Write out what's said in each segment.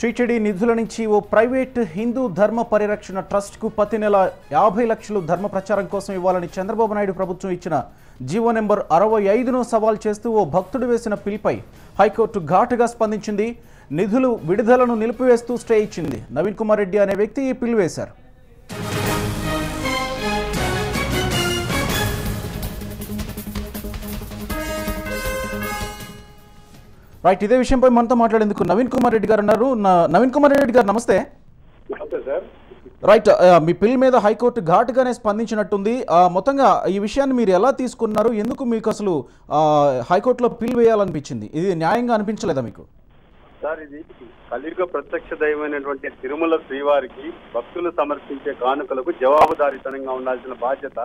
TTD నిధుల నుంచి ఓ private Hindu ధర్మ పరిరక్షణ ట్రస్ట్కు ప్రతి నెల 50 లక్షలు ధర్మ ప్రచారం కోసం ఇవ్వాలని చంద్రబాబు నాయుడు ప్రభుత్వం ఇచ్చిన జీవో నెంబర్ 65ను సవాల్ చేస్తూ ఓ భక్తుడు వేసిన పిల్పై హైకోర్టు ఘాటుగా స్పందించింది. నిధులు విడుదలను నిలిపివేస్తూ స్టే ఇచ్చింది. నవీన్ కుమార్ రెడ్డి అనే వ్యక్తి ఈ పిల్ వేశారు. రైట్, ఇదే విషయంపై మనతో మాట్లాడేందుకు నవీన్ కుమార్ రెడ్డి గారు ఉన్నారు. నవీన్ కుమార్ రెడ్డి గారు నమస్తే. రైట్, మీ పిల్ మీద హైకోర్టు ఘాటుగానే స్పందించినట్టుంది. మొత్తంగా ఈ విషయాన్ని మీరు ఎలా తీసుకున్నారు? ఎందుకు మీకు అసలు హైకోర్టులో పిల్ వేయాలనిపించింది? ఇది న్యాయంగా అనిపించలేదా మీకు? సార్, ఇది కలియుగ ప్రత్యక్ష దైవమైనటువంటి తిరుమల శ్రీవారికి భక్తులు సమర్పించే కానుకలకు జవాబుదారీతనంగా ఉండాల్సిన బాధ్యత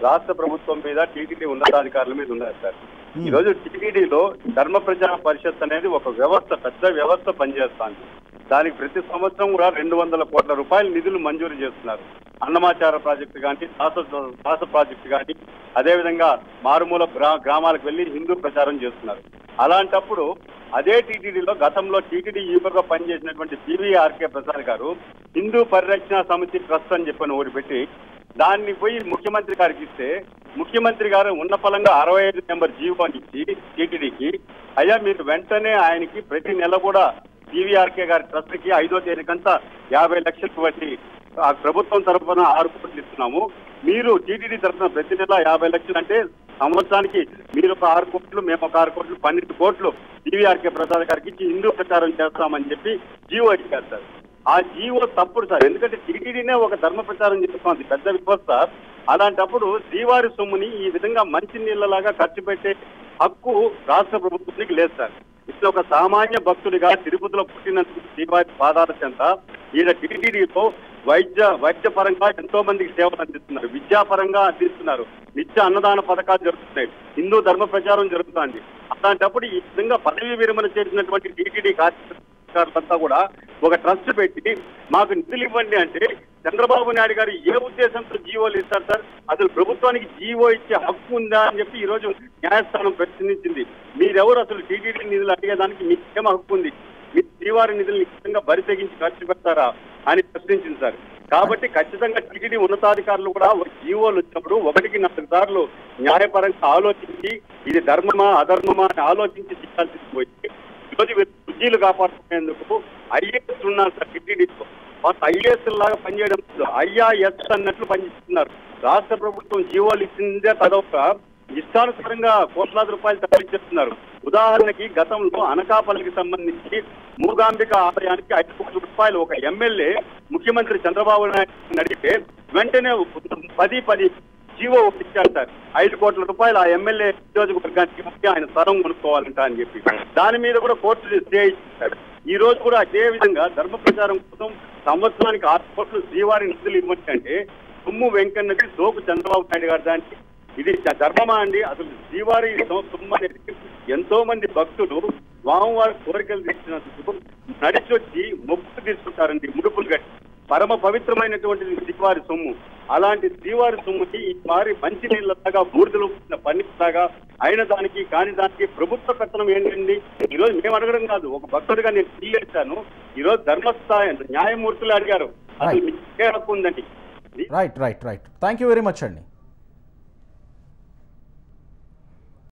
రాష్ట్ర ప్రభుత్వం మీద, టీటీడీ ఉన్నతాధికారుల మీద ఉన్నారు సార్. ఈ రోజు టీటీడీలో ధర్మ ప్రచార పరిషత్ అనేది ఒక వ్యవస్థ, పెద్ద వ్యవస్థ పనిచేస్తాంది. దానికి ప్రతి సంవత్సరం కూడా 200 కోట్ల రూపాయల నిధులు మంజూరు చేస్తున్నారు. అన్నమాచార ప్రాజెక్టు కానీ, దాస ప్రాజెక్టు కానీ, అదేవిధంగా మారుమూల గ్రామాలకు వెళ్లి హిందూ ప్రచారం చేస్తున్నారు. అలాంటప్పుడు అదే టీటీడీలో గతంలో టీటీడీ ఈవోగా పనిచేసినటువంటి పివిఆర్కే ప్రసాద్ గారు హిందూ పరిరక్షణ సమితి ట్రస్ట్ అని చెప్పని ఓడి పెట్టి దాన్ని పోయి ముఖ్యమంత్రి గారికి ఇస్తే, ముఖ్యమంత్రి గారు ఉన్న ఫలంగా 65 నెంబర్ జీవో ఇచ్చి టీటీడీకి, అయ్యా మీరు వెంటనే ఆయనకి ప్రతి నెల కూడా పివిఆర్కే గారి ట్రస్ట్ కి 5వ తేదీకంతా 50 లక్షలు బట్టి ఆ ప్రభుత్వం తరఫున 6 కోట్లు ఇస్తున్నాము, మీరు టీటీడీ తరఫున ప్రతి నెల 50 లక్షలు అంటే సంవత్సరానికి మీరు ఒక 6 కోట్లు, మేము ఒక 6 కోట్లు, 12 కోట్లు పివిఆర్కే ప్రసాద్ గారికి ఇచ్చి హిందూ ప్రచారం చేస్తామని చెప్పి జీవో ఇచ్చారు సార్. ఆ జీవో తప్పుడు సార్. ఎందుకంటే టీటీడీనే ఒక ధర్మ ప్రచారం చేస్తుంది, పెద్ద వ్యవస్థ. అలాంటప్పుడు శ్రీవారి సొమ్ముని ఈ విధంగా మంచి నీళ్లలాగా ఖర్చు పెట్టే హక్కు రాష్ట్ర ప్రభుత్వానికి లేదు సార్. ఇట్లా ఒక సామాన్య భక్తుడిగా తిరుపతిలో పుట్టినందుకు శ్రీవారి పాదాల చెంత ఈయన టీటీడీలో వైద్య పరంగా ఎంతో మందికి సేవలు అందిస్తున్నారు, విద్యాపరంగా అందిస్తున్నారు, నిత్య అన్నదాన పథకాలు జరుగుతున్నాయి, హిందూ ధర్మ ప్రచారం జరుగుతుంది. అలాంటప్పుడు ఈ విధంగా పదవి విరమణ చేసినటువంటి టీటీడీ కార్యకర్తలంతా కూడా ఒక ట్రస్ట్ పెట్టి మాకు నిధులు ఇవ్వండి అంటే చంద్రబాబు నాయుడు గారు ఏ ఉద్దేశంతో జీవోలు ఇస్తారు సార్? అసలు ప్రభుత్వానికి జీవో ఇచ్చే హక్కు ఉందా అని చెప్పి ఈ రోజు న్యాయస్థానం ప్రశ్నించింది. మీరెవరు అసలు టీటీడీ నిధులు అడిగేదానికి మీకేం హక్కు ఉంది? మీ శ్రీవారి నిధులు నిజంగా బరి తెగించి ఖర్చు పెడతారా అని ప్రశ్నించింది సార్. కాబట్టి ఖచ్చితంగా టీటీడీ ఉన్నతాధికారులు కూడా జీవోలు వచ్చినప్పుడు 1-4 సార్లు న్యాయపరంగా ఆలోచించి ఇది ధర్మమా అధర్మమా అని ఆలోచించి తీయాల్సింది పోయి ఈరోజు రుజీలు కాపాడుకునేందుకు ఐఏఎస్ ఉన్నారు సార్ టీటీడీలో. వాళ్ళు ఐఏఎస్ లాగా పనిచేయడం ఐఆర్ఎస్ అన్నట్లు పనిచేస్తున్నారు. రాష్ట్ర ప్రభుత్వం జీవోలు ఇచ్చిందే తదొక ఇష్టానుసారంగా కోట్లాది రూపాయలు తరలించేస్తున్నారు. ఉదాహరణకి గతంలో అనకాపల్లికి సంబంధించి మూగాంబిక ఆలయానికి 5 కోట్ల రూపాయలు ఒక ఎమ్మెల్యే ముఖ్యమంత్రి చంద్రబాబు నాయుడు అడిగితే వెంటనే 10 జీవో ఇచ్చారు సార్. 5 కోట్ల రూపాయలు ఆ ఎమ్మెల్యే నియోజకవర్గానికి ముఖ్య ఆయన స్థలం కొనుక్కోవాలంట అని చెప్పి దాని మీద కూడా కోర్టు స్టే ఇచ్చారు. ఈ రోజు కూడా అదే విధంగా ధర్మ ప్రచారం కోసం సంవత్సరానికి 6 కోట్లు శ్రీవారి నిధులు ఇవ్వండి అంటే సొమ్ము వెంకన్నది సోపు చంద్రబాబు నాయుడు గారు దానికి ఇది ధర్మమా అండి? అసలు శ్రీవారి సొమ్ము అనేది ఎంతో మంది భక్తులు స్వామివారి కోరికలు తీర్చినందుకు నడిచొచ్చి మొక్కులు తీసుకుంటారండి, ముడుపులు కట్టి. పరమ పవిత్రమైనటువంటి శ్రీవారి సొమ్ము. అలాంటి శ్రీవారి సొమ్ముకి ఈ వారి మంచి నీళ్ళలాగా బూడిదలు పన్నీలాగా అయిన దానికి కాని దానికి ప్రభుత్వ కథనం ఏంటండి? ఈ రోజు మేము అడగడం కాదు, ఒక భక్తుడిగా నేను పిల్లేశాను. ఈ రోజు ధర్మస్థాయి న్యాయమూర్తులు అడిగారు అసలు మీకు హక్కు ఉందండి. Right. Thank you very much అండి.